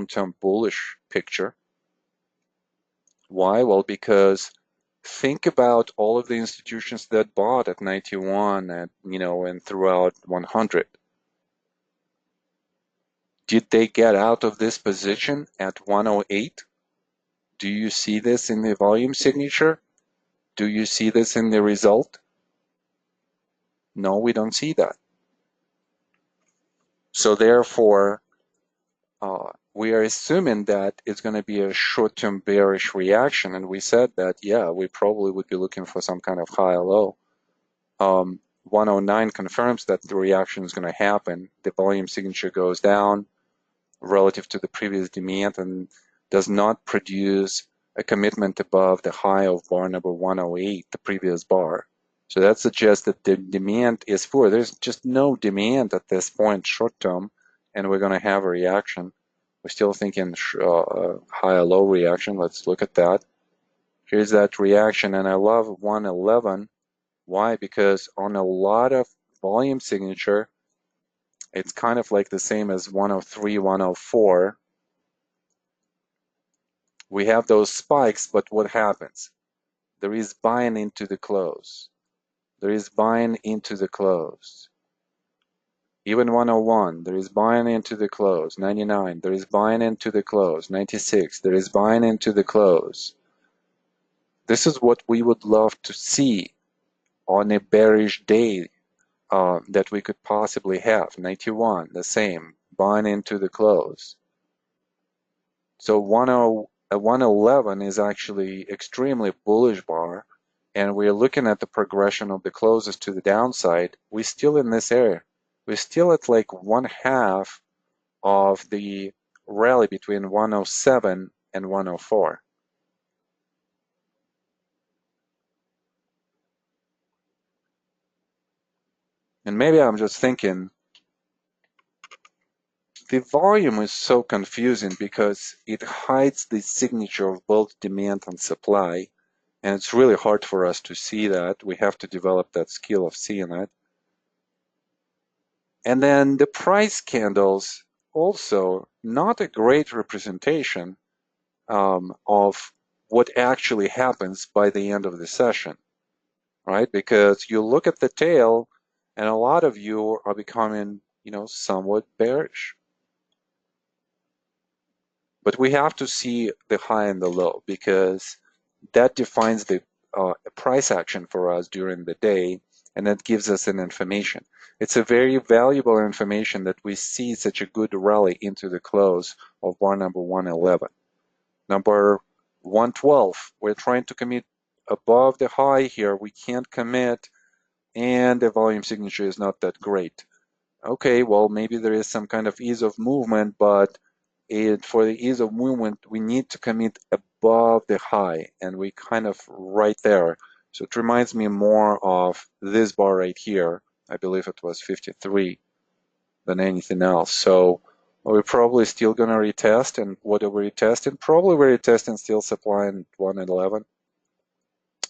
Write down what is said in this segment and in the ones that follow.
long-term bullish picture. Why? Well, because think about all of the institutions that bought at 91 and throughout 100. Did they get out of this position at 108? Do you see this in the volume signature? Do you see this in the result? No, we don't see that. So therefore, we are assuming that it's going to be a short-term bearish reaction, and we said that, yeah, we probably would be looking for some kind of high or low. 109 confirms that the reaction is going to happen. The volume signature goes down relative to the previous demand and does not produce a commitment above the high of bar number 108, the previous bar. So that suggests that the demand is poor. There's just no demand at this point short-term, and we're going to have a reaction. We're still thinking high or low reaction. Let's look at that. Here's that reaction, and I love 111. Why? Because on a lot of volume signature, it's kind of like the same as 103, 104. We have those spikes, but what happens? There is buying into the close. There is buying into the close. Even 101, there is buying into the close. 99, there is buying into the close. 96, there is buying into the close. This is what we would love to see on a bearish day that we could possibly have. 91, the same, buying into the close. So 111 is actually extremely bullish bar, and we're looking at the progression of the closes to the downside. We're still in this area. We're still at like 1/2 of the rally between 107 and 104. And maybe I'm just thinking, the volume is so confusing because it hides the signature of both demand and supply, and it's really hard for us to see that. We have to develop that skill of seeing it. And then the price candles, also not a great representation of what actually happens by the end of the session, right? Because you look at the tail, and a lot of you are becoming, somewhat bearish. But we have to see the high and the low, because that defines the price action for us during the day, and that gives us an information. It's a very valuable information that we see such a good rally into the close of bar number 111. Number 112, we're trying to commit above the high here. We can't commit, and the volume signature is not that great. Okay, well, maybe there is some kind of ease of movement, but for the ease of movement, we need to commit above the high, and we kind of right there. So it reminds me more of this bar right here. I believe it was 53 than anything else. So we're probably still going to retest. And what are we retesting? Probably we're retesting still supply in 111.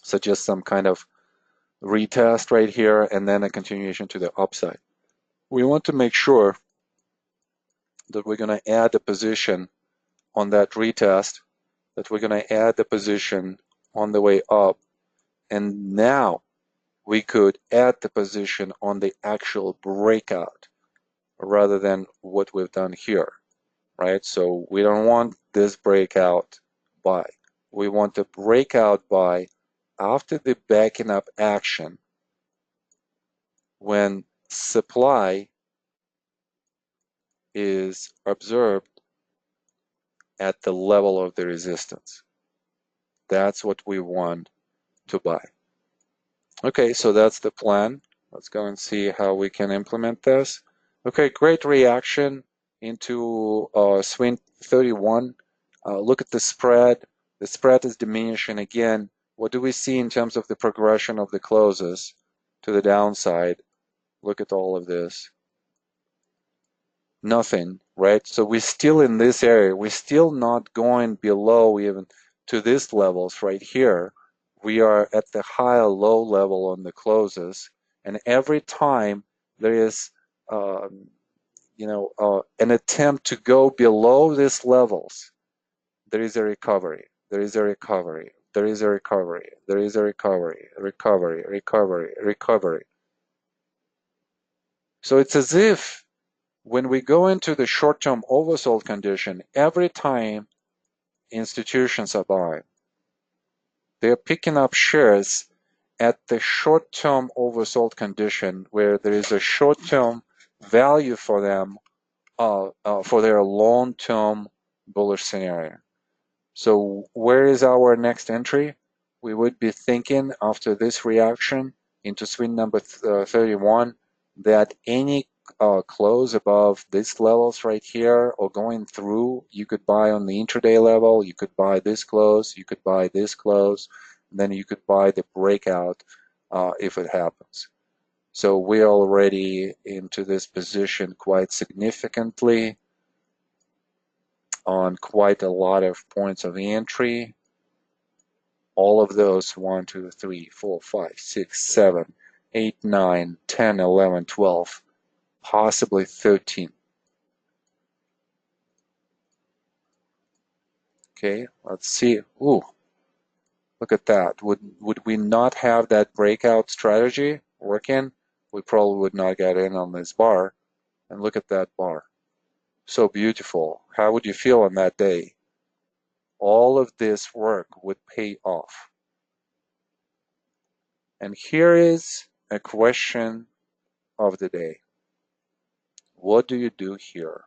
So just some kind of retest right here, and then a continuation to the upside. We want to make sure that we're going to add a position on that retest, that we're going to add the position on the way up, and now we could add the position on the actual breakout rather than what we've done here, right? So we don't want this breakout buy. We want the breakout buy after the backing up action when supply is observed at the level of the resistance. That's what we want to buy. Okay, so that's the plan. Let's go and see how we can implement this. Okay, great reaction into swing 31. Look at the spread. The spread is diminishing again. What do we see in terms of the progression of the closes to the downside? Look at all of this. Nothing, right? So we're still in this area. We're still not going below even to these levels right here. We are at the high or low level on the closes, and every time there is an attempt to go below these levels, there is a recovery. There is a recovery. There is a recovery. There is a recovery. Recovery. Recovery. Recovery. So it's as if when we go into the short-term oversold condition, every time institutions are buying, they're picking up shares at the short-term oversold condition where there is a short-term value for them for their long-term bullish scenario. So where is our next entry? We would be thinking after this reaction into swing number 31 that any close above these levels right here or going through, you could buy on the intraday level, you could buy this close, you could buy this close, then you could buy the breakout if it happens. So we're already into this position quite significantly on quite a lot of points of entry. All of those 1, 2, 3, 4, 5, 6, 7, 8, 9, 10, 11, 12, possibly 13. Okay, let's see. Ooh, look at that. Would we not have that breakout strategy working? We probably would not get in on this bar. And look at that bar. So beautiful. How would you feel on that day? All of this work would pay off. And here is a question of the day. What do you do here?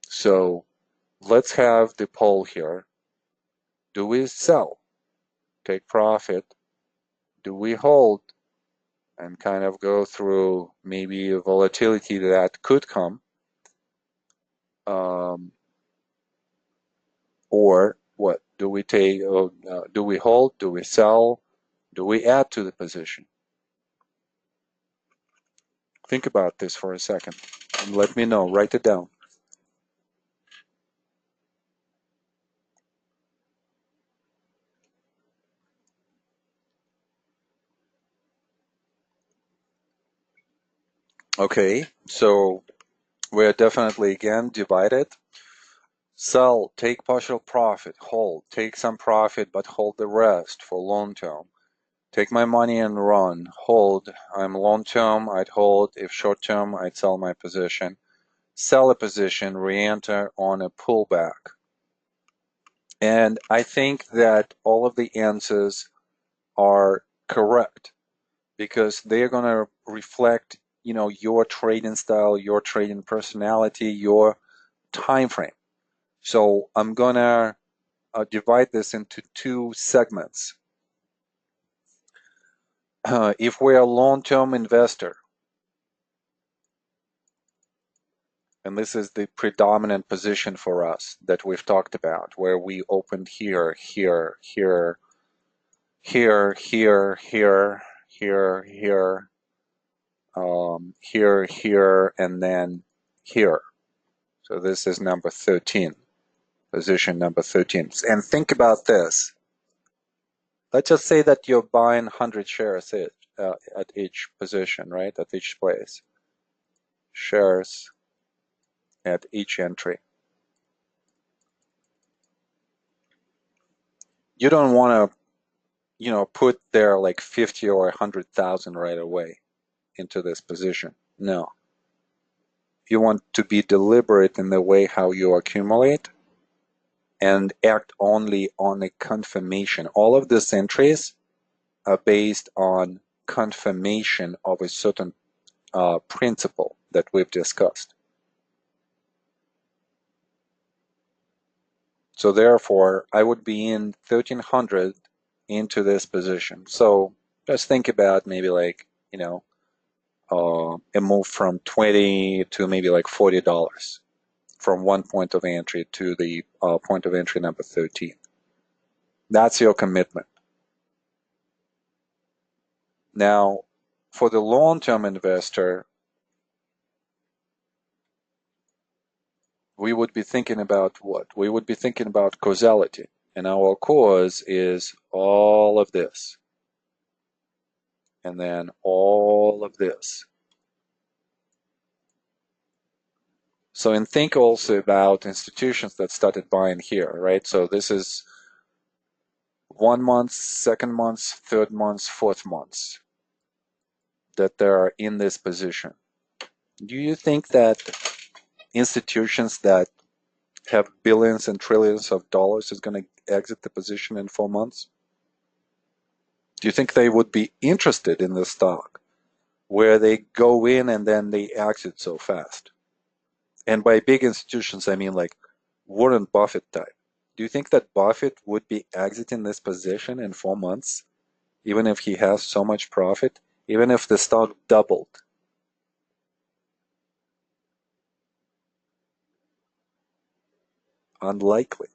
So let's have the poll here. Do we sell, take profit? Do we hold and kind of go through maybe a volatility that could come? Or what? Do we take, do we hold? Do we sell? Do we add to the position? Think about this for a second and let me know. Write it down. Okay, so we're definitely again divided. Sell, take partial profit, hold, take some profit but hold the rest for long term. Take my money and run, hold, I'm long term, I'd hold, if short term, I'd sell my position. Sell a position, re-enter on a pullback. And I think that all of the answers are correct because they're going to reflect, your trading style, your trading personality, your time frame. So I'm going to divide this into two segments. If we're a long-term investor, and this is the predominant position for us that we've talked about, where we opened here, here, here, here, here, here, here, here, here, here, and then here. So this is number 13, position number 13. And think about this. Let's just say that you're buying 100 shares at each position, right? At each place. Shares at each entry. You don't want to, put there like 50 or 100,000 right away into this position. No. You want to be deliberate in the way how you accumulate and act only on a confirmation. All of these entries are based on confirmation of a certain principle that we've discussed. So therefore, I would be in 1300 into this position. So just think about maybe like, a move from 20 to maybe like $40 from one point of entry to the point of entry number 13. That's your commitment. Now, for the long-term investor, we would be thinking about what? We would be thinking about causality. And our cause is all of this. and then all of this. So, and think also about institutions that started buying here, right? So this is 1 month, 2nd month, 3rd month, 4th month that they are in this position. Do you think that institutions that have billions and trillions of dollars is going to exit the position in 4 months? Do you think they would be interested in the stock where they go in and then they exit so fast? And by big institutions, I mean like Warren Buffett type. Do you think that Buffett would be exiting this position in 4 months, even if he has so much profit, even if the stock doubled? Unlikely.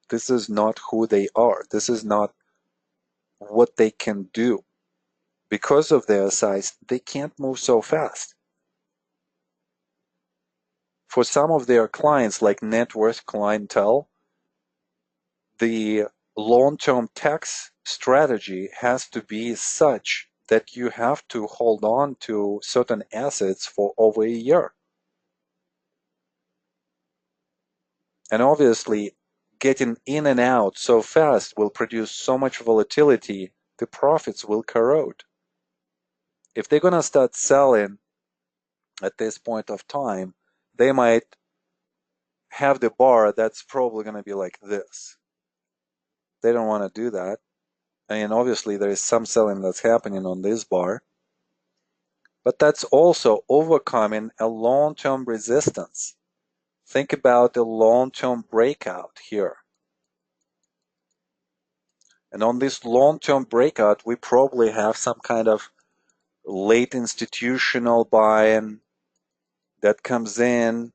This is not who they are. This is not what they can do. Because of their size, they can't move so fast. For some of their clients, like net worth clientele, the long-term tax strategy has to be such that you have to hold on to certain assets for over a year. And obviously, getting in and out so fast will produce so much volatility, the profits will corrode. If they're going to start selling at this point of time, they might have the bar that's probably going to be like this. They don't want to do that. And obviously, there is some selling that's happening on this bar. But that's also overcoming a long-term resistance. Think about the long-term breakout here. And on this long-term breakout, we probably have some kind of late institutional buy-in that comes in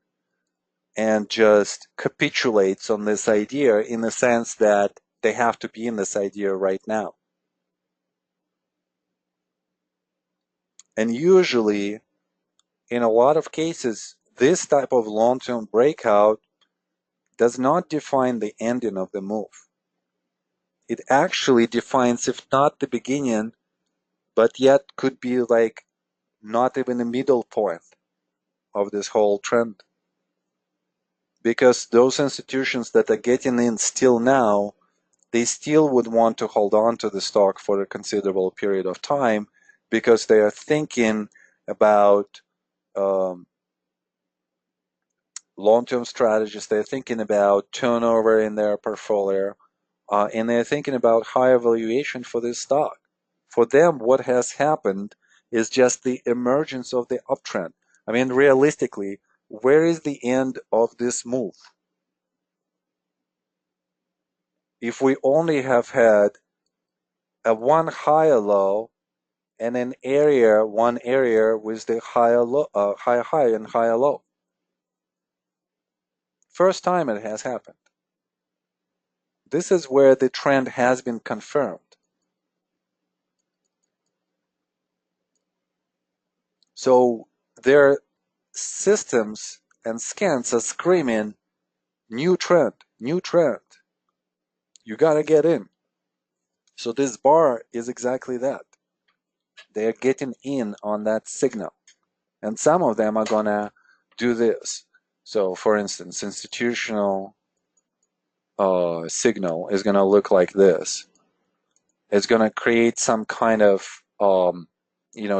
and just capitulates on this idea in the sense that they have to be in this idea right now. And usually, in a lot of cases, this type of long-term breakout does not define the ending of the move. It actually defines, if not the beginning, but yet could be like not even the middle point of this whole trend. Because those institutions that are getting in still now, they still would want to hold on to the stock for a considerable period of time because they are thinking about long-term strategies. They're thinking about turnover in their portfolio, and they're thinking about higher valuation for this stock. For them, what has happened is just the emergence of the uptrend. I mean, realistically, where is the end of this move? If we only have had a one higher low and one area with the higher low, higher high and higher low. First time it has happened. This is where the trend has been confirmed. So their systems and scans are screaming, new trend, new trend. You gotta get in. So this bar is exactly that. They're getting in on that signal. And some of them are gonna do this. So for instance, institutional signal is gonna look like this. It's gonna create some kind of,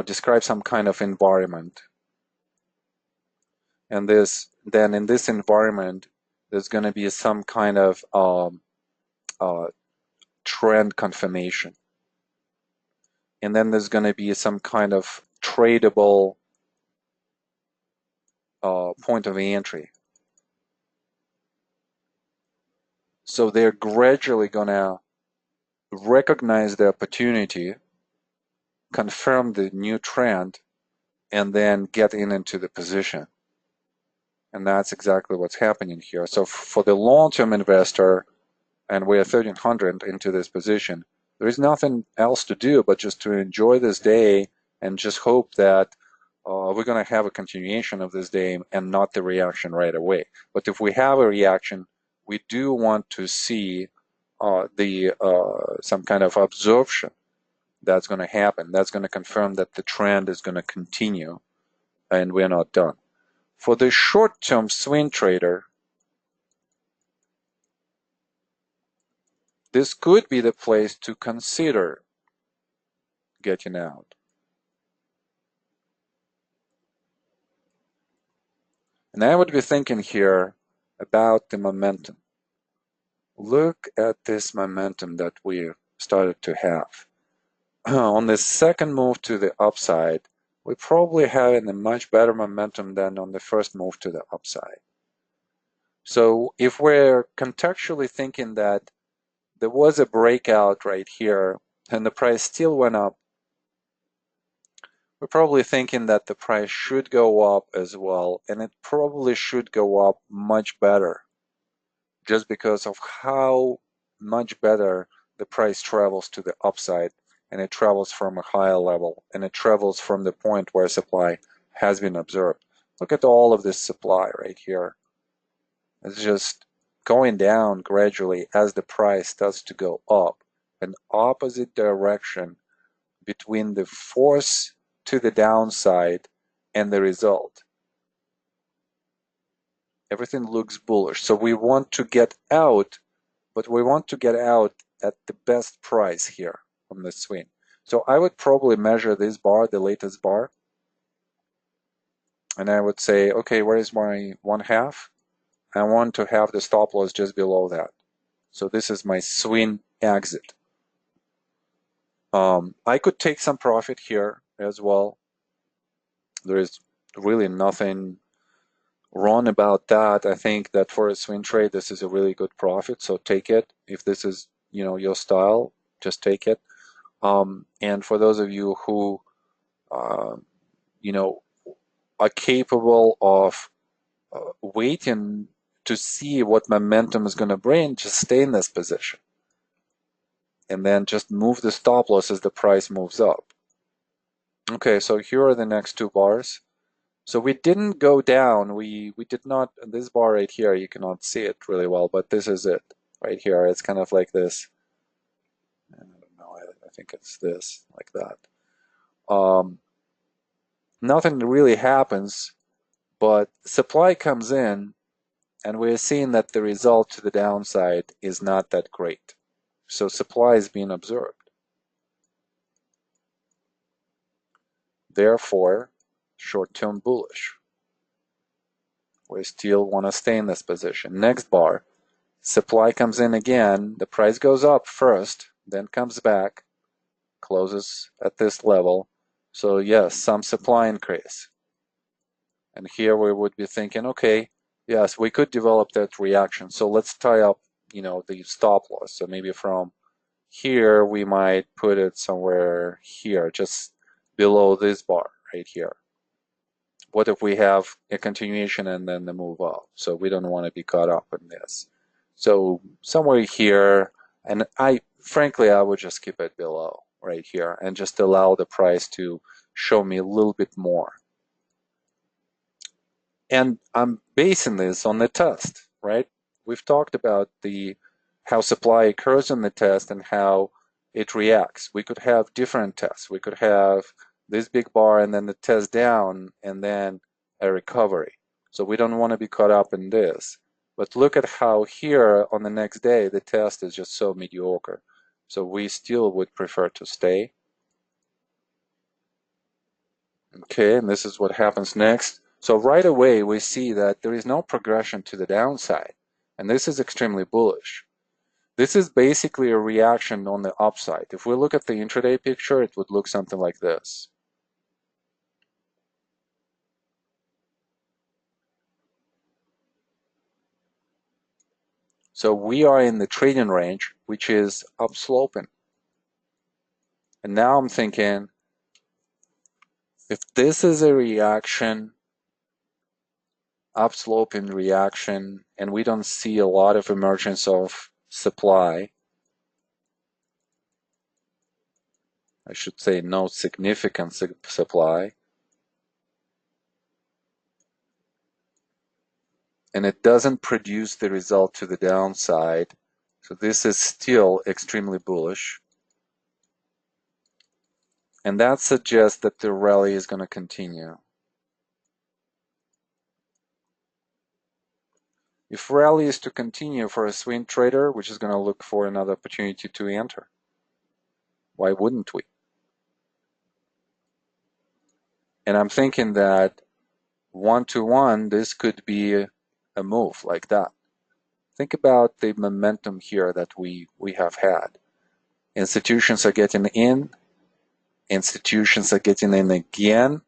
describe some kind of environment. And then in this environment, there's gonna be some kind of trend confirmation. And then there's going to be some kind of tradable point of entry. So they're gradually going to recognize the opportunity, confirm the new trend, and then get into the position. And that's exactly what's happening here. So for the long-term investor, and we're 1300 into this position, there is nothing else to do but just to enjoy this day and just hope that we're going to have a continuation of this day and not the reaction right away. But if we have a reaction, we do want to see some kind of absorption that's going to happen. That's going to confirm that the trend is going to continue and we're not done. For the short-term swing trader, this could be the place to consider getting out. And I would be thinking here about the momentum. Look at this momentum that we started to have. On the second move to the upside, we probably having a much better momentum than on the first move to the upside. So if we're contextually thinking that there was a breakout right here and the price still went up, we're probably thinking that the price should go up as well, and it probably should go up much better just because of how much better the price travels to the upside, and it travels from a higher level, and it travels from the point where supply has been observed. Look at all of this supply right here. It's just going down gradually as the price starts to go up, an opposite direction between the force to the downside and the result. Everything looks bullish. So we want to get out, but we want to get out at the best price here from the swing. So I would probably measure this bar, the latest bar, and I would say, okay, where is my 1/2? I want to have the stop loss just below that. So this is my swing exit. I could take some profit here as well. There is really nothing wrong about that. I think that for a swing trade, this is a really good profit. So take it. If this is, your style, just take it. And for those of you who, are capable of waiting to see what momentum is going to bring, just stay in this position. And then just move the stop loss as the price moves up. Okay, so here are the next two bars. So we didn't go down. We did not, this bar right here, you cannot see it really well, but this is it right here. It's kind of like this. I don't know, I think it's this, like that. Nothing really happens, but supply comes in, and we're seeing that the result to the downside is not that great. So supply is being observed. Therefore, short-term bullish. We still want to stay in this position. Next bar, supply comes in again, the price goes up first, then comes back, closes at this level. So yes, some supply increase. And here we would be thinking, okay, yes, we could develop that reaction. So let's tie up, the stop loss. So maybe from here, we might put it somewhere here, just below this bar right here. What if we have a continuation and then the move up? So we don't want to be caught up in this. So somewhere here, and frankly, I would just keep it below right here and just allow the price to show me a little bit more. And I'm basing this on the test, right? We've talked about how supply occurs in the test and how it reacts. We could have different tests. We could have this big bar and then the test down and then a recovery. So we don't want to be caught up in this. But look at how here on the next day, the test is just so mediocre. So we still would prefer to stay. Okay, and this is what happens next. So right away, we see that there is no progression to the downside. And this is extremely bullish. This is basically a reaction on the upside. If we look at the intraday picture, it would look something like this. So we are in the trading range, which is upsloping. And now I'm thinking, if this is a reaction, upsloping reaction, and we don't see a lot of emergence of supply, I should say no significant supply, and it doesn't produce the result to the downside, so this is still extremely bullish. And that suggests that the rally is going to continue. If rally is to continue for a swing trader, which is going to look for another opportunity to enter, why wouldn't we? And I'm thinking that 1-to-1, this could be a move like that. Think about the momentum here that we have had. Institutions are getting in. Institutions are getting in again.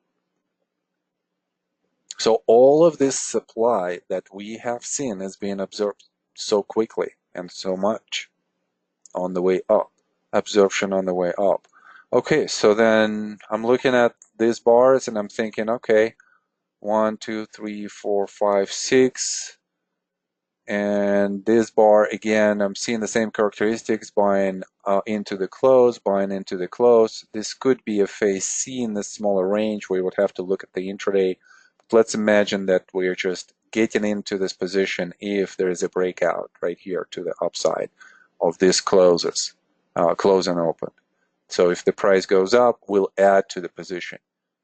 So all of this supply that we have seen is being absorbed so quickly and so much on the way up. Absorption on the way up. Okay, so then I'm looking at these bars and I'm thinking, okay, 1, 2, 3, 4, 5, 6. And this bar, again, I'm seeing the same characteristics, buying into the close, buying into the close. This could be a phase C in the smaller range. We would have to look at the intraday. But let's imagine that we're just getting into this position if there is a breakout right here to the upside of these closes, close and open. So if the price goes up, we'll add to the position.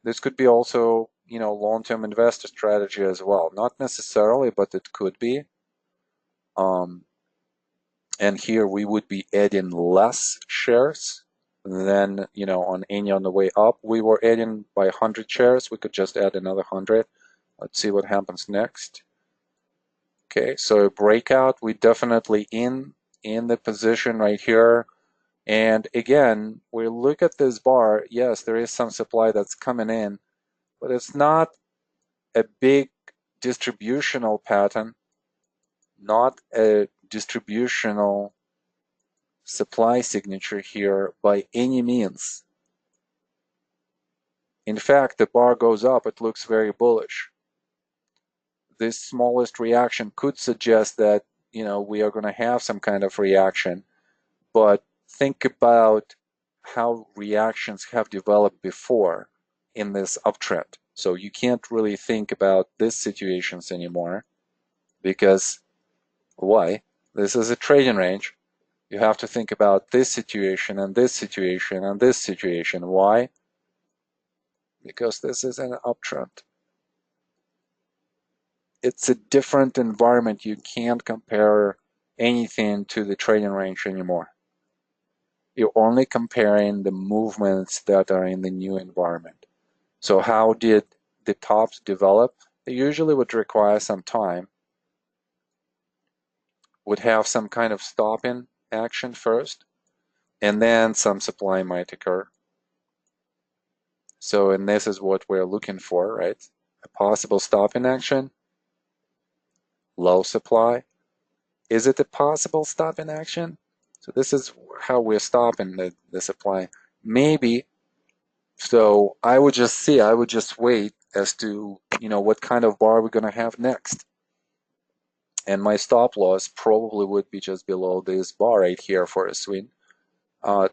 This could be also, long-term investor strategy as well. Not necessarily, but it could be. And here we would be adding less shares than, on the way up. We were adding by 100 shares. We could just add another 100. Let's see what happens next. Okay, so breakout, we definitely in the position right here. And again, we look at this bar. Yes, there is some supply that's coming in, but it's not a big distributional pattern, not a distributional supply signature here by any means. In fact, the bar goes up, it looks very bullish. This smallest reaction could suggest that, we are going to have some kind of reaction, but think about how reactions have developed before in this uptrend. So you can't really think about these situations anymore because why? This is a trading range. You have to think about this situation and this situation and this situation. Why? Because this is an uptrend. It's a different environment. You can't compare anything to the trading range anymore. You're only comparing the movements that are in the new environment. So how did the tops develop? They usually would require some time, would have some kind of stop-in action first, and then some supply might occur. So, and this is what we're looking for, right? A possible stop-in action, low supply. Is it a possible stop-in action? So this is how we're stopping the supply. Maybe. So I would just wait as to, what kind of bar we're going to have next. And my stop loss probably would be just below this bar right here for a swing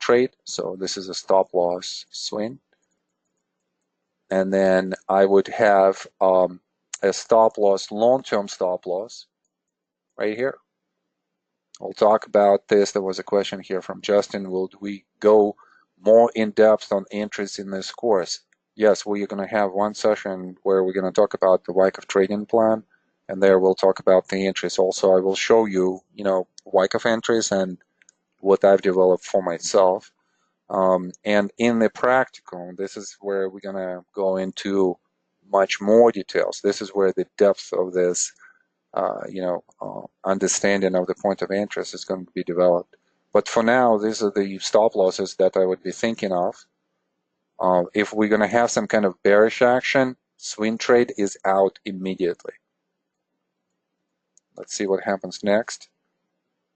trade. So this is a stop loss swing. And then I would have a stop loss, long-term stop loss right here. We'll talk about this. There was a question here from Justin. Will we go more in depth on entries in this course? Yes, we're going to have one session where we're going to talk about the Wyckoff trading plan, and there we'll talk about the entries. Also, I will show you, Wyckoff entries and what I've developed for myself. And in the practical, this is where we're going to go into much more details. This is where the depth of this understanding of the point of interest is going to be developed. But for now, these are the stop losses that I would be thinking of. If we're going to have some kind of bearish action, swing trade is out immediately. Let's see what happens next.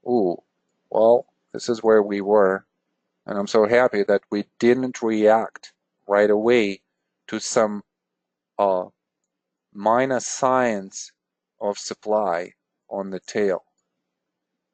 Ooh, well, this is where we were. And I'm so happy that we didn't react right away to some minus signs of supply on the tail.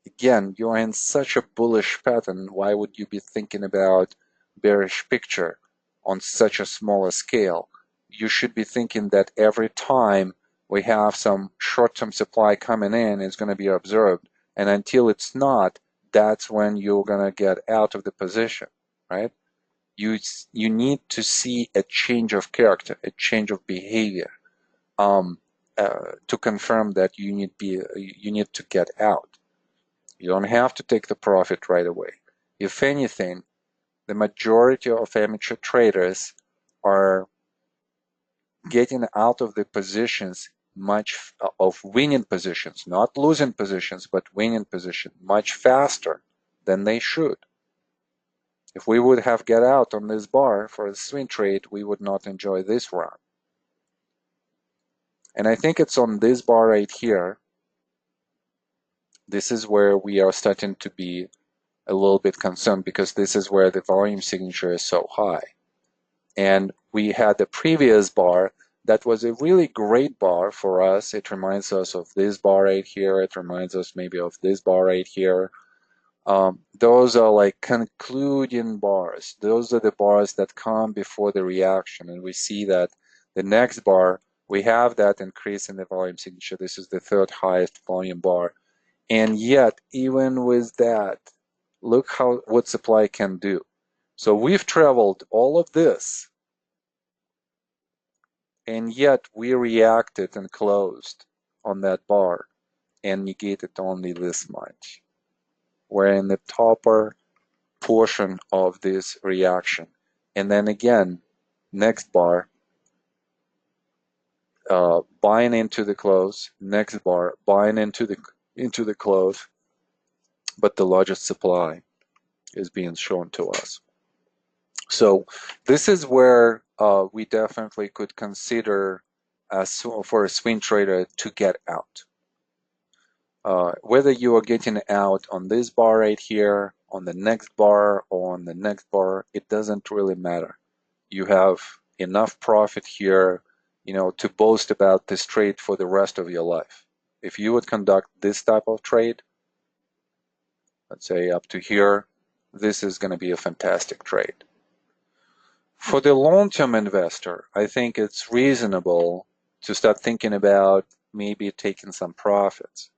Again, you're in such a bullish pattern. Why would you be thinking about bearish picture on such a smaller scale? You should be thinking that every time we have some short-term supply coming in, it's going to be observed. And until it's not, that's when you're going to get out of the position, right? you need to see a change of character, a change of behavior, to confirm that you need to get out. You don't have to take the profit right away. If anything, the majority of amateur traders are getting out of the positions of winning positions, not losing positions, but winning positions much faster than they should. If we would have get out on this bar for a swing trade, we would not enjoy this run. And I think it's on this bar right here. This is where we are starting to be a little bit concerned, because this is where the volume signature is so high. And we had the previous bar that was a really great bar for us. It reminds us of this bar right here. It reminds us maybe of this bar right here. Those are like concluding bars. Those are the bars that come before the reaction. And we see that the next bar, we have that increase in the volume signature. This is the third highest volume bar. And yet, even with that, look what supply can do. So we've traveled all of this, and yet we reacted and closed on that bar and negated only this much. We're in the topper portion of this reaction. And then again, next bar, buying into the close, next bar, buying into the close, but the largest supply is being shown to us. So this is where we definitely could consider for a swing trader to get out. Whether you are getting out on this bar right here, on the next bar, or on the next bar, it doesn't really matter. You have enough profit here, to boast about this trade for the rest of your life. If you would conduct this type of trade, let's say up to here, this is going to be a fantastic trade. For the long-term investor, I think it's reasonable to start thinking about maybe taking some profits.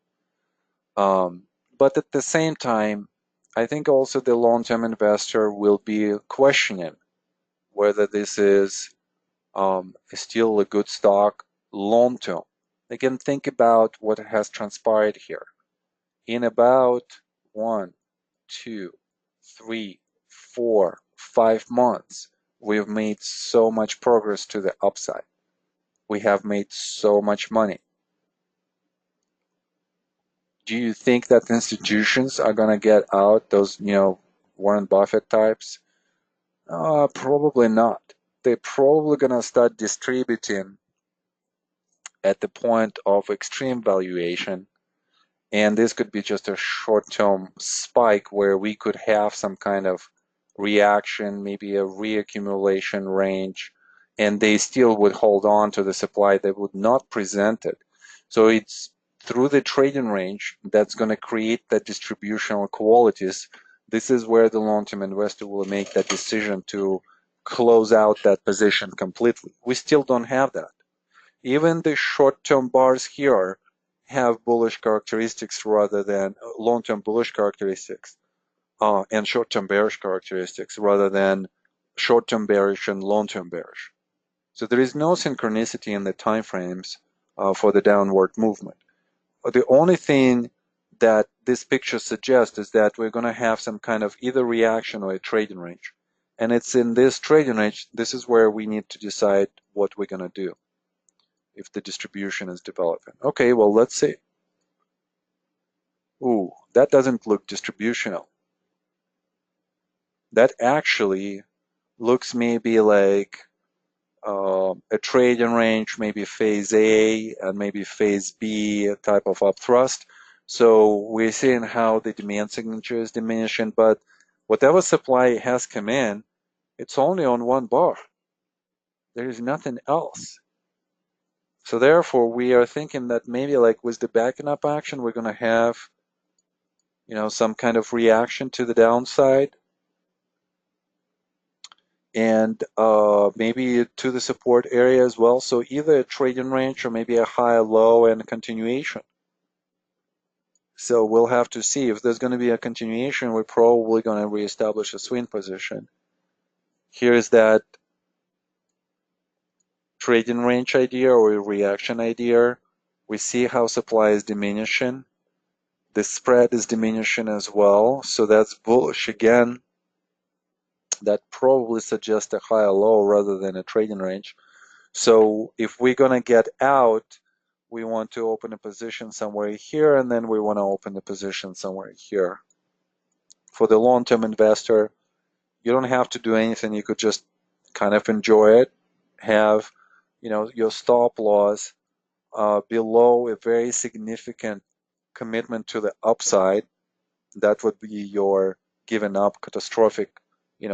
But at the same time, I think also the long-term investor will be questioning whether this is still a good stock long-term. Again, think about what has transpired here. In about 1, 2, 3, 4, 5 months, we've made so much progress to the upside. We have made so much money. Do you think that institutions are going to get out, those, Warren Buffett types? Probably not. They're probably going to start distributing at the point of extreme valuation. And this could be just a short-term spike where we could have some kind of reaction, maybe a reaccumulation range, and they still would hold on to the supply. They would not present it. So it's through the trading range that's going to create the distributional qualities. This is where the long-term investor will make that decision to close out that position completely. We still don't have that. Even the short-term bars here have bullish characteristics rather than long-term bullish characteristics and short-term bearish characteristics rather than short-term bearish and long-term bearish. So there is no synchronicity in the time frames for the downward movement. The only thing that this picture suggests is that we're going to have some kind of either reaction or a trading range. And it's in this trading range, this is where we need to decide what we're going to do if the distribution is developing. Okay, well, let's see. Ooh, that doesn't look distributional. That actually looks maybe like a trading range, maybe phase A and maybe phase B type of upthrust. So we're seeing how the demand signature is diminishing, but whatever supply has come in, it's only on one bar. There is nothing else. So therefore, we are thinking that maybe like with the backing up action, we're going to have, some kind of reaction to the downside, and maybe to the support area as well. So either a trading range or maybe a high, low, and a continuation. So we'll have to see if there's going to be a continuation. We're probably going to reestablish a swing position. Here's that trading range idea or reaction idea. We see how supply is diminishing. The spread is diminishing as well, so that's bullish again. That probably suggests a higher low rather than a trading range. So if we're going to get out, we want to open a position somewhere here, and then we want to open the position somewhere here. For the long-term investor, you don't have to do anything. You could just kind of enjoy it, have your stop loss below a very significant commitment to the upside. That would be your given up catastrophic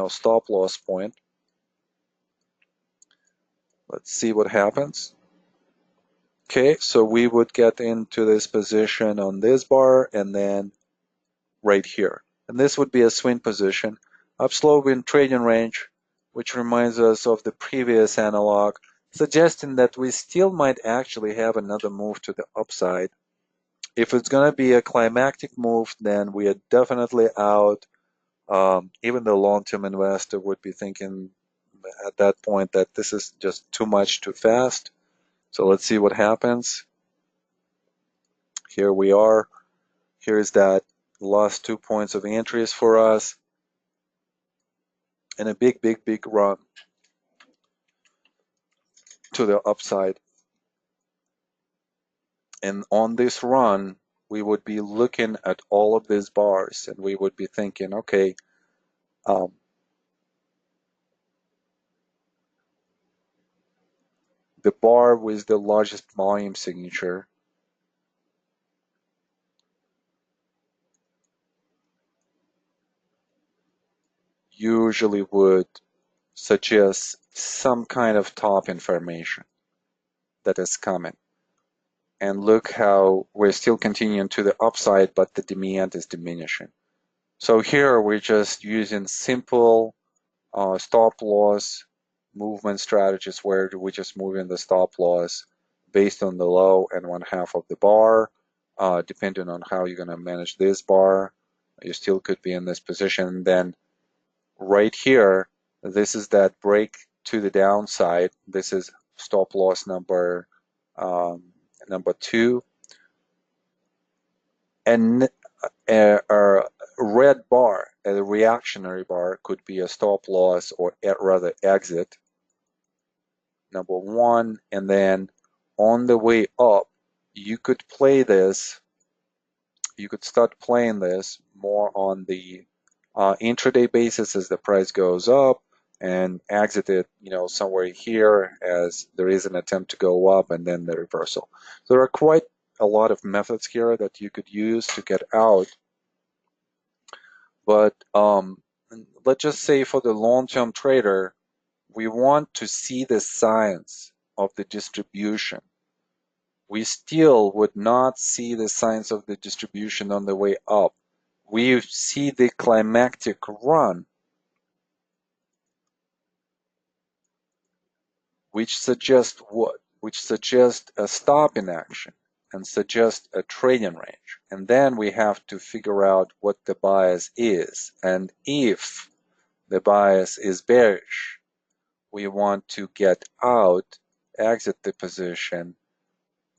stop loss point. Let's see what happens. Okay, so we would get into this position on this bar and then right here. And this would be a swing position. Upslope in trading range, which reminds us of the previous analog, suggesting that we still might actually have another move to the upside. If it's going to be a climactic move, then we are definitely out. Even the long-term investor would be thinking at that point that this is just too much too fast. So let's see what happens. Here we are. Here's that last 2 points of entries for us. And a big, big, big run to the upside. And on this run, we would be looking at all of these bars and we would be thinking, okay, the bar with the largest volume signature usually would suggest some kind of top information that is coming. And look how we're still continuing to the upside, but the demand is diminishing. So here we're just using simple stop loss movement strategies where we're just moving the stop loss based on the low and 1/2 of the bar. Depending on how you're going to manage this bar, you still could be in this position. Then right here, this is that break to the downside. This is stop loss number 2. And a red bar, a reactionary bar, could be a stop loss or rather exit, number 1. And then on the way up, you could play this, you could start playing this more on the intraday basis as the price goes up and exit it, somewhere here as there is an attempt to go up and then the reversal. So there are quite a lot of methods here that you could use to get out. But let's just say for the long-term trader, we want to see the signs of the distribution. We still would not see the signs of the distribution on the way up. We see the climactic run, which suggests what? Which suggests a stop in action and suggests a trading range. And then we have to figure out what the bias is. And if the bias is bearish, we want to get out, exit the position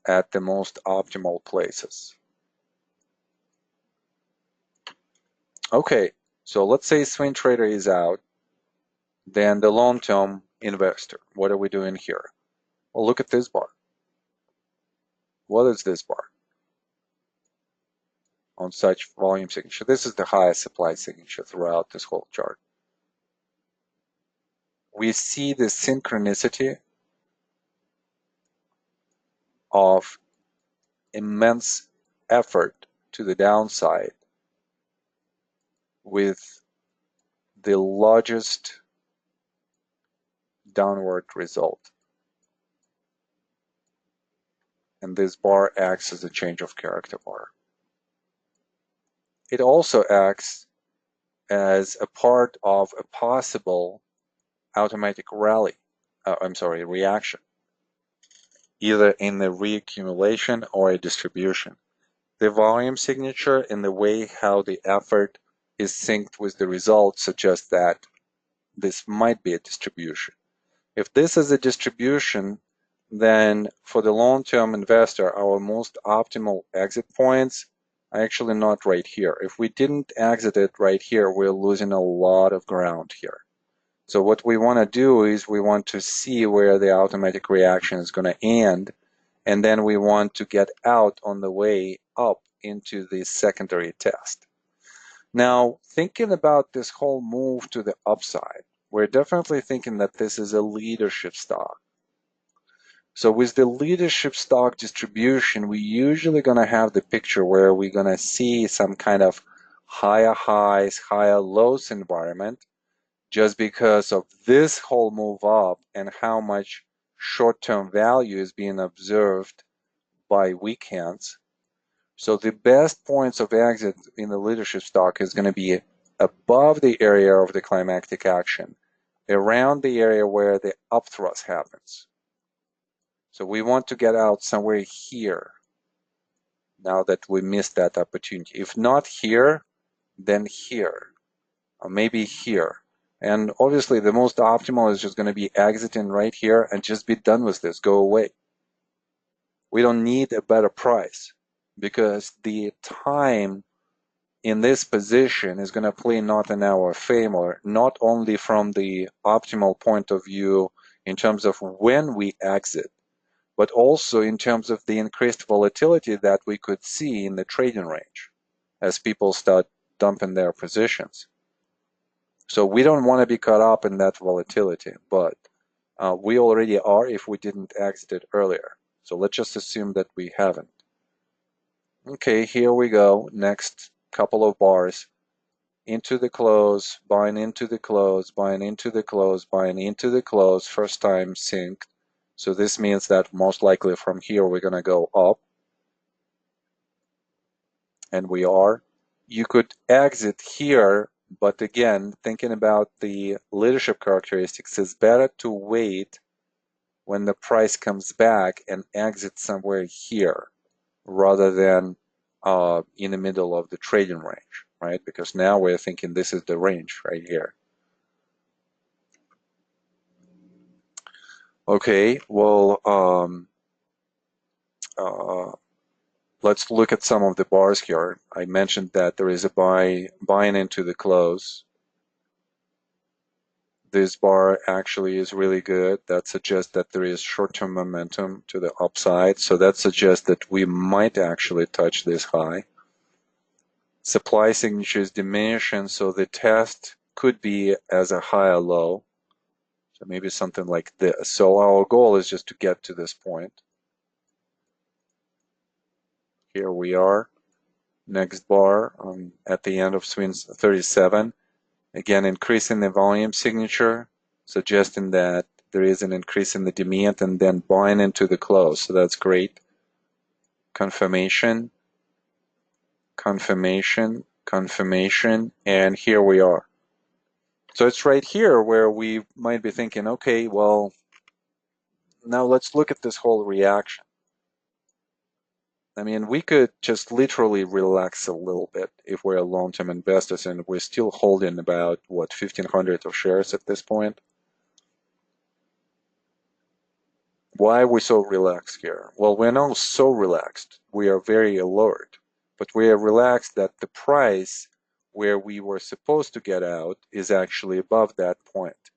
at the most optimal places. Okay, so let's say swing trader is out, then the long-term investor, what are we doing here? Well, look at this bar. What is this bar? On such volume signature, this is the highest supply signature throughout this whole chart. We see the synchronicity of immense effort to the downside with the largest downward result. And this bar acts as a change of character bar. It also acts as a part of a possible automatic rally, reaction, either in the reaccumulation or a distribution. The volume signature and the way how the effort is synced with the result suggests that this might be a distribution. If this is a distribution, then for the long-term investor, our most optimal exit points are actually not right here. If we didn't exit it right here, we're losing a lot of ground here. So what we want to do is we want to see where the automatic reaction is going to end, and then we want to get out on the way up into the secondary test. Now, thinking about this whole move to the upside, we're definitely thinking that this is a leadership stock. So with the leadership stock distribution, we're usually going to have the picture where we're going to see some kind of higher highs, higher lows environment, just because of this whole move up and how much short-term value is being observed by weak hands. So the best points of exit in the leadership stock is going to be above the area of the climactic action, around the area where the upthrust happens. So we want to get out somewhere here now that we missed that opportunity. If not here, then here, or maybe here. And obviously the most optimal is just going to be exiting right here and just be done with this, go away. We don't need a better price because the time in this position is going to play not in our favor, not only from the optimal point of view in terms of when we exit, but also in terms of the increased volatility that we could see in the trading range as people start dumping their positions. So we don't want to be caught up in that volatility, but we already are if we didn't exit it earlier. So let's just assume that we haven't. Okay, here we go. Next couple of bars. Into the close, buying into the close, buying into the close, buying into the close, first time synced. So this means that most likely from here we're going to go up. And we are. You could exit here, but again, thinking about the leadership characteristics, it's better to wait when the price comes back and exit somewhere here rather than in the middle of the trading range, right? Because now we're thinking this is the range right here. Okay, well, let's look at some of the bars here. I mentioned that there is a buying into the close. This bar actually is really good. That suggests that there is short-term momentum to the upside. So that suggests that we might actually touch this high. Supply signature is diminishing, so the test could be as a high or low. So maybe something like this. So our goal is just to get to this point. Here we are. Next bar at the end of swing 37. Again, increasing the volume signature, suggesting that there is an increase in the demand and then buying into the close. So that's great. Confirmation, confirmation, confirmation, and here we are. So it's right here where we might be thinking, okay, well, now let's look at this whole reaction. I mean, we could just literally relax a little bit if we're long-term investors and we're still holding about, what, 1,500 of shares at this point. Why are we so relaxed here? Well, we're not so relaxed. We are very alert, but we are relaxed that the price where we were supposed to get out is actually above that point.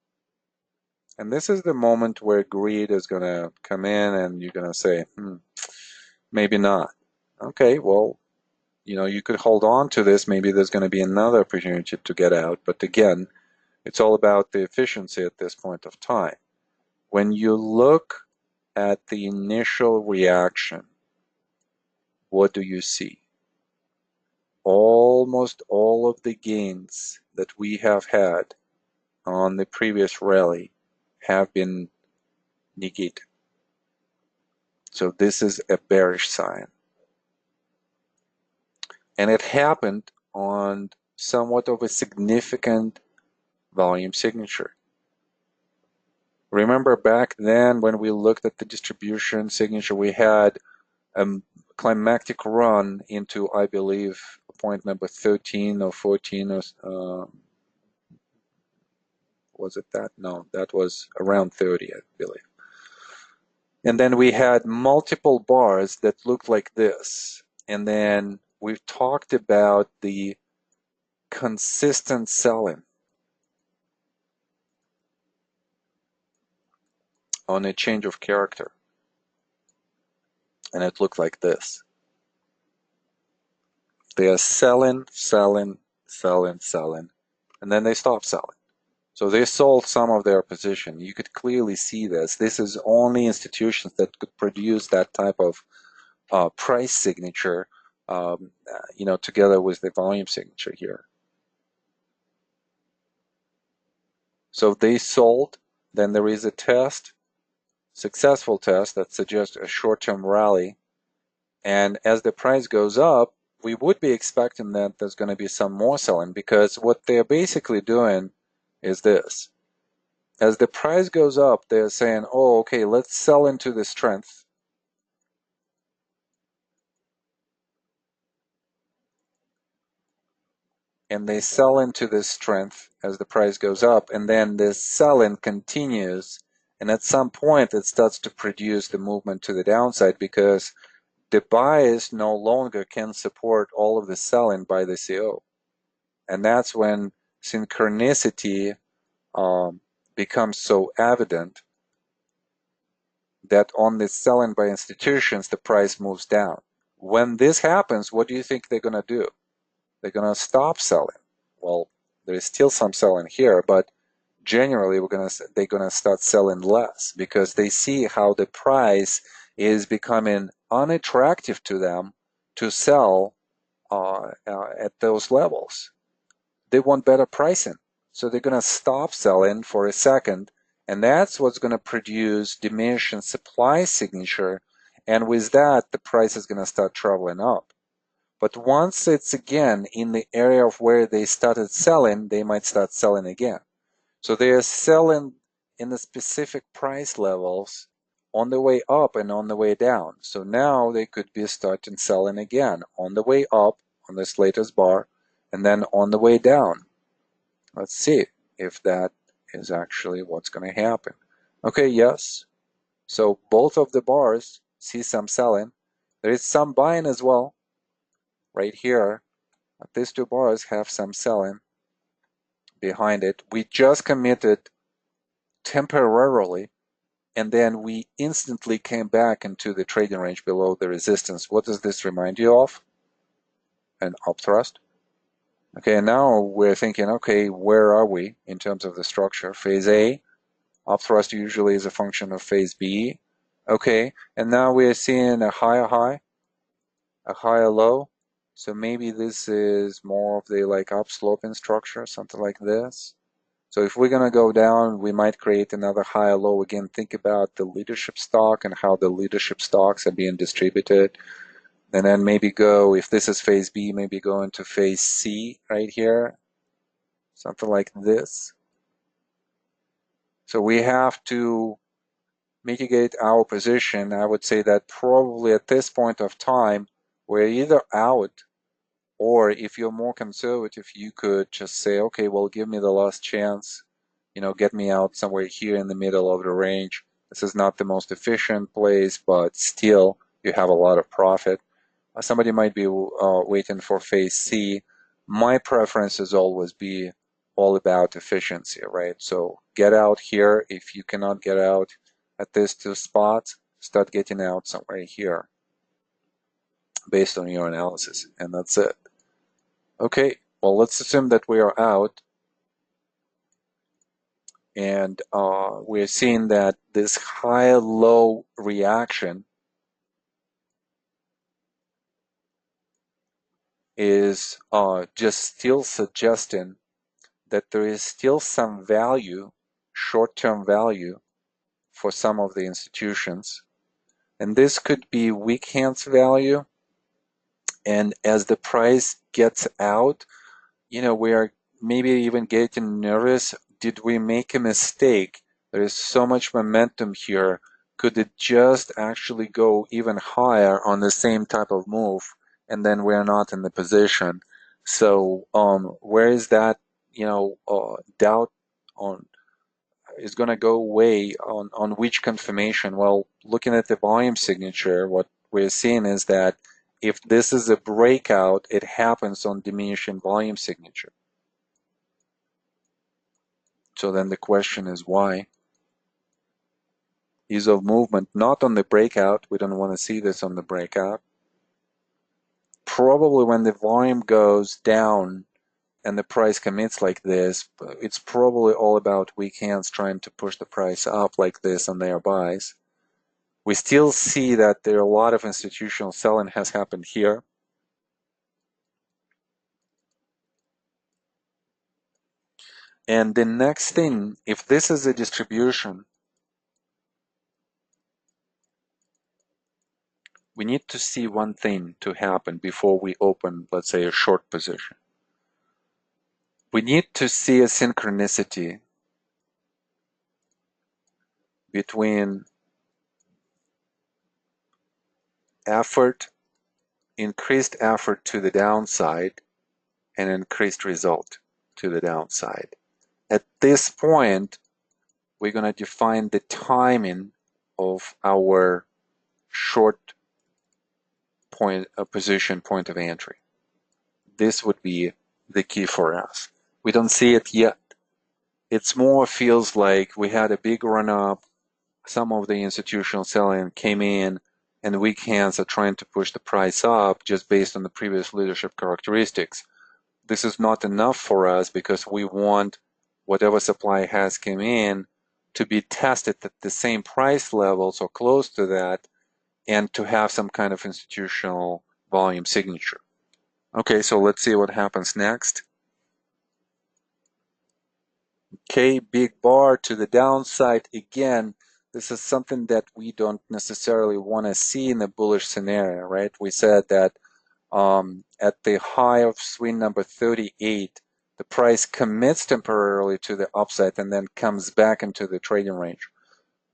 And this is the moment where greed is going to come in and you're going to say, maybe not. Okay, well, you know, you could hold on to this. Maybe there's going to be another opportunity to get out. But again, it's all about the efficiency at this point of time. When you look at the initial reaction, what do you see? Almost all of the gains that we have had on the previous rally have been negated. So this is a bearish sign. And it happened on somewhat of a significant volume signature. Remember back then when we looked at the distribution signature, we had a climactic run into, I believe, point number 13 or 14 or Was it that? No, that was around 30, I believe. And then we had multiple bars that looked like this. And then we've talked about the consistent selling on a change of character. And it looked like this. They are selling, selling, selling, selling, and then they stop selling. So they sold some of their position. You could clearly see this. This is only institutions that could produce that type of price signature, together with the volume signature here. So they sold, then there is a test, successful test that suggests a short-term rally. And as the price goes up, we would be expecting that there's going to be some more selling, because what they're basically doing is this. As the price goes up, they're saying, oh, okay, let's sell into the strength. And they sell into this strength as the price goes up, and then this selling continues. And at some point, it starts to produce the movement to the downside, because the buyers no longer can support all of the selling by the CO. And that's when synchronicity becomes so evident that on the selling by institutions, the price moves down. When this happens, what do you think they're going to do? They're going to stop selling. Well, there is still some selling here, but generally they're going to start selling less, because they see how the price is becoming unattractive to them to sell at those levels. They want better pricing. So they're going to stop selling for a second, and that's what's going to produce diminishing supply signature. And with that, the price is going to start traveling up. But once it's again in the area of where they started selling, they might start selling again. So they are selling in the specific price levels on the way up and on the way down. So now they could be starting selling again on the way up on this latest bar, and then on the way down. Let's see if that is actually what's going to happen. Okay, yes. So both of the bars see some selling. There is some buying as well. Right here, these two bars have some selling behind it. We just committed temporarily, and then we instantly came back into the trading range below the resistance. What does this remind you of? An upthrust. Okay, and now we're thinking, okay, where are we in terms of the structure? Phase A, upthrust usually is a function of phase B. Okay, and now we're seeing a higher high, a higher low. So maybe this is more of the like upsloping structure, something like this. So if we're going to go down, we might create another higher low. Again, think about the leadership stock and how the leadership stocks are being distributed. And then maybe go, if this is phase B, maybe go into phase C right here, something like this. So we have to mitigate our position. I would say that probably at this point of time, we're either out, or if you're more conservative, you could just say, okay, well, give me the last chance, get me out somewhere here in the middle of the range. This is not the most efficient place, but still you have a lot of profit. Somebody might be waiting for phase C. My preference is always be all about efficiency, right? So get out here. If you cannot get out at these two spots, start getting out somewhere here based on your analysis, and that's it. Okay, well, let's assume that we are out, and we're seeing that this high-low reaction is just still suggesting that there is still some value, short-term value, for some of the institutions. And this could be weak hands value. And as the price gets out, we are maybe even getting nervous. Did we make a mistake? There is so much momentum here. Could it just actually go even higher on the same type of move? And then we're not in the position. So where is that, doubt on is going to go away on which confirmation? Well, looking at the volume signature, what we're seeing is that if this is a breakout, it happens on diminishing volume signature. So then the question is why? Ease of movement, not on the breakout. We don't want to see this on the breakout. Probably when the volume goes down and the price commits like this, it's probably all about weak hands trying to push the price up like this on their buys. We still see that there are a lot of institutional selling has happened here. And the next thing, if this is a distribution, we need to see one thing to happen before we open, let's say, a short position. We need to see a synchronicity between effort, increased effort to the downside, and increased result to the downside. At this point, we're going to define the timing of our short position point of entry. This would be the key for us. We don't see it yet. It's more feels like we had a big run up. Some of the institutional selling came in, and weak hands are trying to push the price up just based on the previous leadership characteristics. This is not enough for us because we want whatever supply has come in to be tested at the same price levels or close to that, and to have some kind of institutional volume signature. Okay, so let's see what happens next. Okay, big bar to the downside. Again, this is something that we don't necessarily want to see in a bullish scenario, right? We said that at the high of swing number 38, the price commits temporarily to the upside and then comes back into the trading range.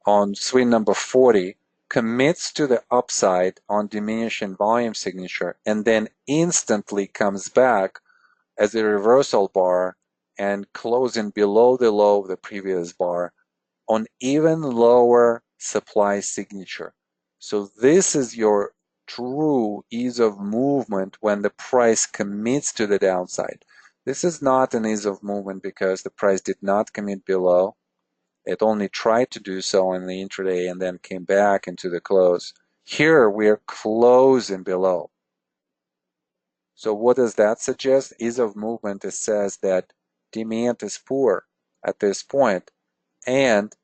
On swing number 40, commits to the upside on diminishing volume signature and then instantly comes back as a reversal bar and closing below the low of the previous bar on even lower supply signature. So this is your true ease of movement when the price commits to the downside. This is not an ease of movement because the price did not commit below. It only tried to do so in the intraday and then came back into the close. Here we are closing below. So what does that suggest? Ease of movement, it says that demand is poor at this point, and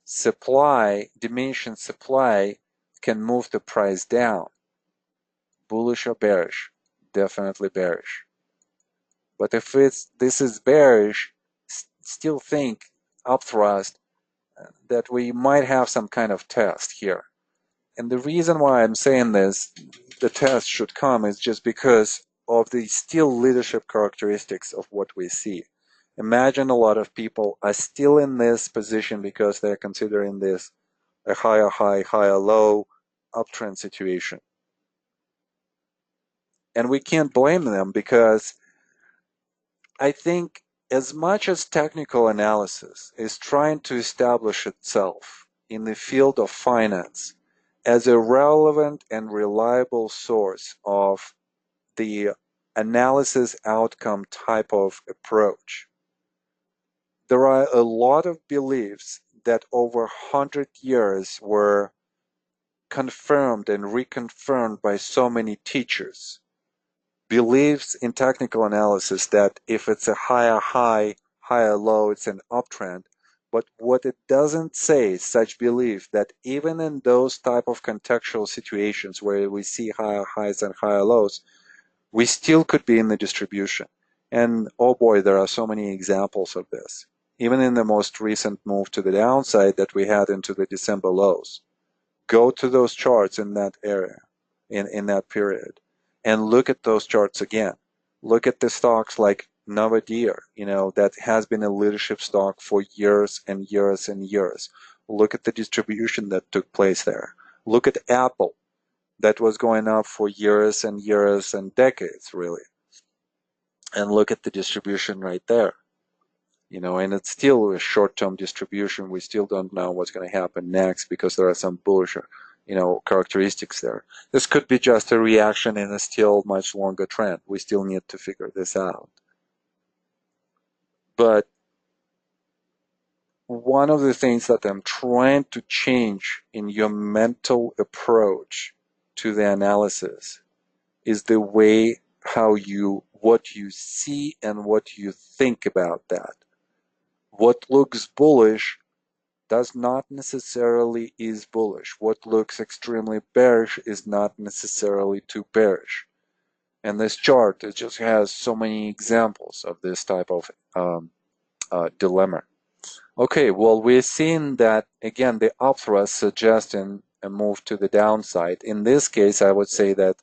supply, diminishing supply, can move the price down. Bullish or bearish? Definitely bearish. But if this is bearish, still think upthrust that we might have some kind of test here. And the reason why I'm saying this, the test should come, is just because of the still leadership characteristics of what we see. Imagine a lot of people are still in this position because they're considering this a higher high, higher low uptrend situation. And we can't blame them because I think as much as technical analysis is trying to establish itself in the field of finance as a relevant and reliable source of the analysis outcome type of approach, there are a lot of beliefs that over 100 years were confirmed and reconfirmed by so many teachers. Beliefs in technical analysis that if it's a higher high, higher low, it's an uptrend. But what it doesn't say is such belief that even in those type of contextual situations where we see higher highs and higher lows, we still could be in the distribution. And oh boy, there are so many examples of this. Even in the most recent move to the downside that we had into the December lows. Go to those charts in that area, in that period, and look at those charts again. Look at the stocks like Navadir, that has been a leadership stock for years and years and years. Look at the distribution that took place there. Look at Apple, that was going up for years and years and decades, really. And look at the distribution right there. and it's still a short-term distribution. We still don't know what's going to happen next because there are some bullish, characteristics there. This could be just a reaction in a still much longer trend. We still need to figure this out. But one of the things that I'm trying to change in your mental approach to the analysis is the way what you see and what you think about that. What looks bullish does not necessarily is bullish. What looks extremely bearish is not necessarily too bearish. And this chart, it just has so many examples of this type of dilemma. Okay, well, we're seeing that, again, the upthrust suggesting a move to the downside. In this case, I would say that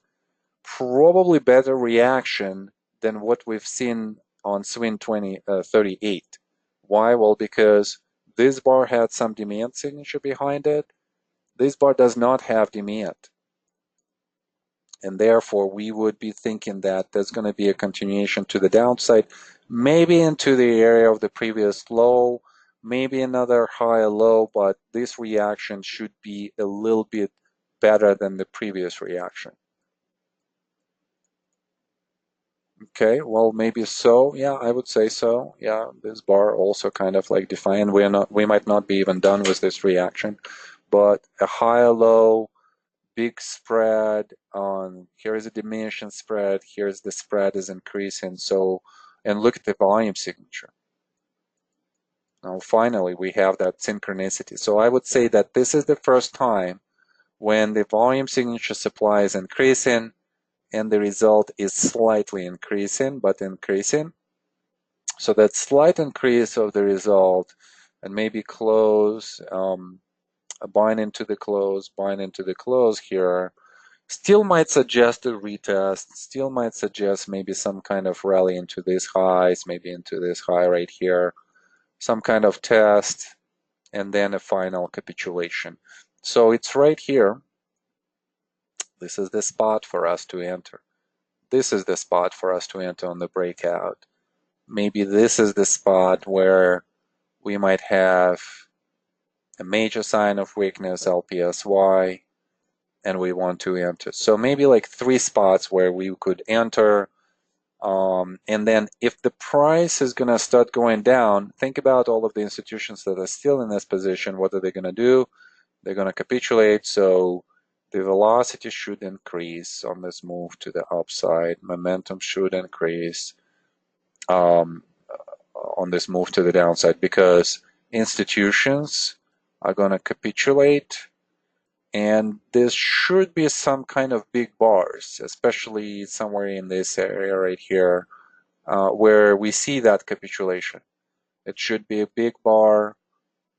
probably better reaction than what we've seen on swing 38. Why? Well, because this bar had some demand signature behind it. This bar does not have demand. And therefore, we would be thinking that there's going to be a continuation to the downside, maybe into the area of the previous low, maybe another higher low, but this reaction should be a little bit better than the previous reaction. Okay, well, maybe so. Yeah, I would say so. Yeah, this bar also kind of like defined. We might not be even done with this reaction, but a higher low, big spread on here is a diminishing spread. Here's the spread is increasing. So, and look at the volume signature. Now, finally, we have that synchronicity. So I would say that this is the first time when the volume signature supply is increasing and the result is slightly increasing, but increasing. So that slight increase of the result and maybe close, buying into the close here, still might suggest a retest, still might suggest maybe some kind of rally into these highs, maybe into this high right here, some kind of test, and then a final capitulation. So it's right here. This is the spot for us to enter. This is the spot for us to enter on the breakout. Maybe this is the spot where we might have a major sign of weakness, LPSY, and we want to enter. So maybe like 3 spots where we could enter. And then if the price is going to start going down, think about all of the institutions that are still in this position. What are they going to do? They're going to capitulate. So the velocity should increase on this move to the upside. Momentum should increase on this move to the downside because institutions are going to capitulate, and there should be some kind of big bars, especially somewhere in this area right here, where we see that capitulation. It should be a big bar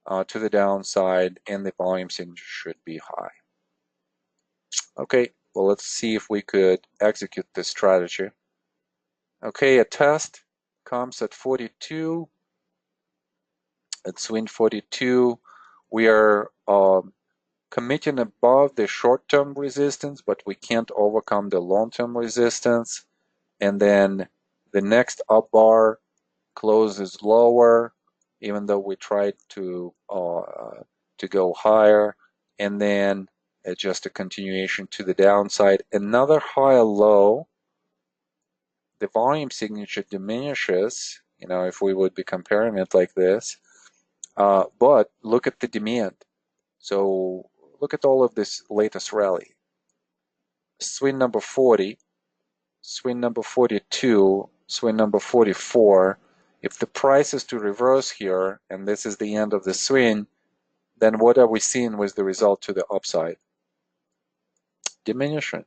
to the downside, and the volume signature should be high. Okay, well, let's see if we could execute this strategy. Okay, a test comes at 42. At swing 42, we are committing above the short-term resistance, but we can't overcome the long-term resistance. And then the next up bar closes lower, even though we tried to go higher. And then just a continuation to the downside. Another higher low. The volume signature diminishes, if we would be comparing it like this. But look at the demand. So look at all of this latest rally. Swing number 40, swing number 42, swing number 44. If the price is to reverse here, and this is the end of the swing, then what are we seeing with the result to the upside? Diminishing.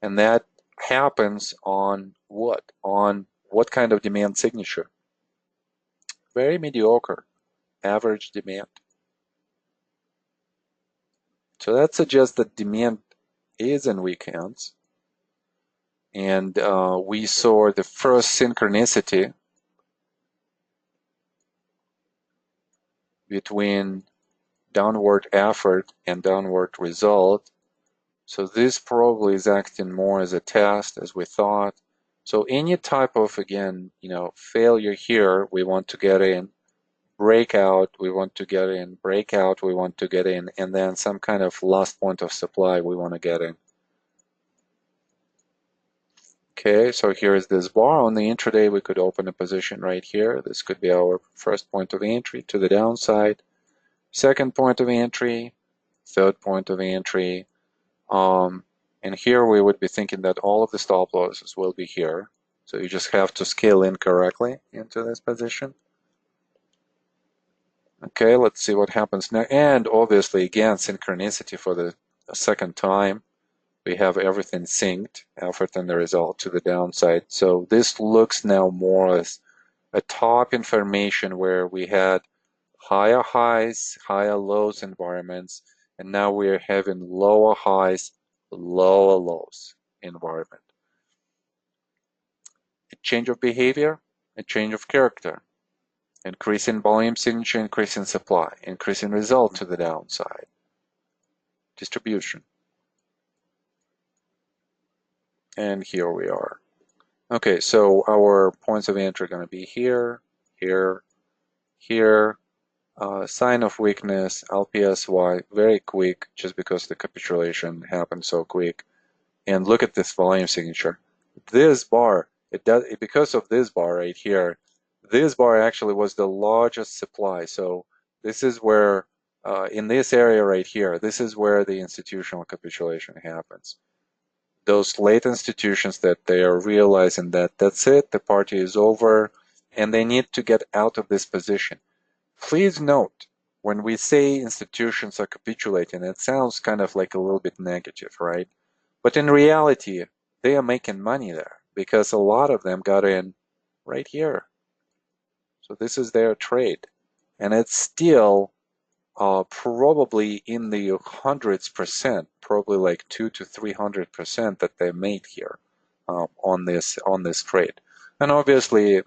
And that happens on what? On what kind of demand signature? Very mediocre, average demand. So that suggests that demand is in weak hands. And we saw the first synchronicity between downward effort and downward result. So this probably is acting more as a test, as we thought. So any type of, again, failure here, we want to get in, breakout, we want to get in, breakout, we want to get in, and then some kind of last point of supply we want to get in. Okay, so here is this bar. On the intraday, we could open a position right here. This could be our first point of entry to the downside, second point of entry, third point of entry. And here we would be thinking that all of the stop losses will be here. So you just have to scale in correctly into this position. Okay, let's see what happens now. And obviously, again, synchronicity for the second time. We have everything synced, effort and the result to the downside. So this looks now more as a top information where we had higher highs, higher lows environments, and now we're having lower highs, lower lows environment. A change of behavior, a change of character, increase in volume signature, increase in supply, increase in result to the downside, distribution. And here we are. Okay, so our points of entry are going to be here, here, here. Sign of weakness, LPSY, very quick, just because the capitulation happened so quick. And look at this volume signature. This bar, because of this bar right here, this bar actually was the largest supply. So this is where, in this area right here, this is where the institutional capitulation happens. Those late institutions that they are realizing that that's it, the party is over, and they need to get out of this position. Please note, when we say institutions are capitulating, it sounds kind of like a little bit negative, right? But in reality, they are making money there because a lot of them got in right here. So this is their trade. And it's still probably in the hundreds percent, probably like 200 to 300% that they made here on this trade. And obviously,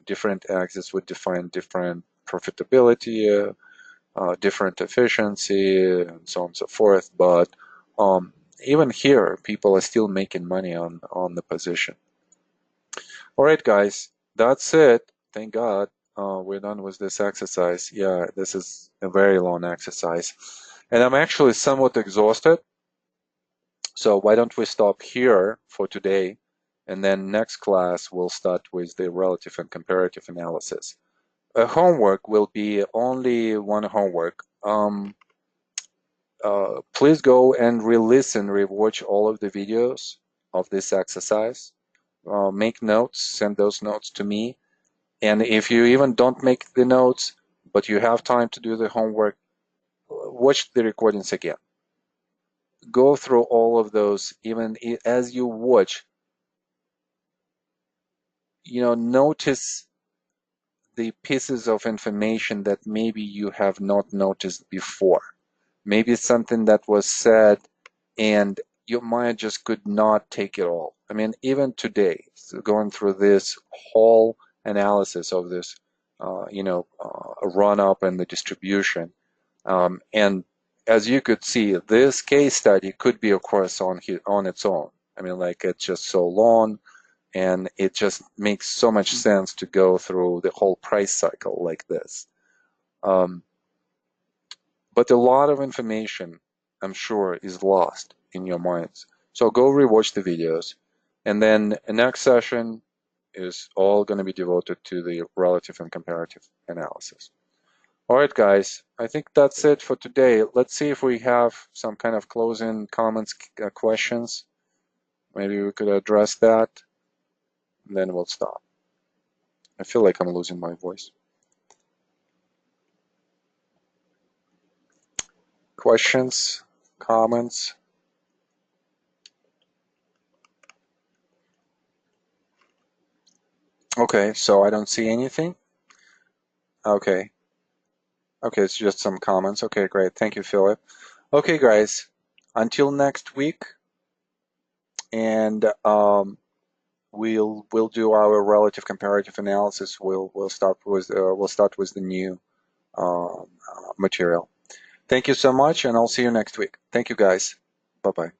different axes would define different profitability, different efficiency, and so on and so forth. But even here, people are still making money on the position. All right, guys, that's it. Thank God we're done with this exercise. Yeah, this is a very long exercise. And I'm actually somewhat exhausted. So why don't we stop here for today? And then next class, we'll start with the relative and comparative analysis. Homework will be only one homework. Please go and re-listen, re-watch all of the videos of this exercise. Make notes, send those notes to me. And if you even don't make the notes, but you have time to do the homework, watch the recordings again. Go through all of those, even as you watch, notice the pieces of information that maybe you have not noticed before. Maybe it's something that was said and your mind just could not take it all. I mean, even today, going through this whole analysis of this, run up and the distribution, and as you could see, this case study could be a course on its own. I mean, like, it's just so long, and it just makes so much sense to go through the whole price cycle like this. But a lot of information, I'm sure, is lost in your minds. So go rewatch the videos. And then the next session is all going to be devoted to the relative and comparative analysis. All right, guys, I think that's it for today. Let's see if we have some kind of closing comments, questions. Maybe we could address that, and then we'll stop. I feel like I'm losing my voice. Questions, comments? Okay, so I don't see anything. Okay. Okay, it's just some comments. Okay, great. Thank you, Philip. Okay, guys, until next week, and we'll do our relative comparative analysis. We'll start with the new material. Thank you so much, and I'll see you next week. Thank you, guys. Bye-bye.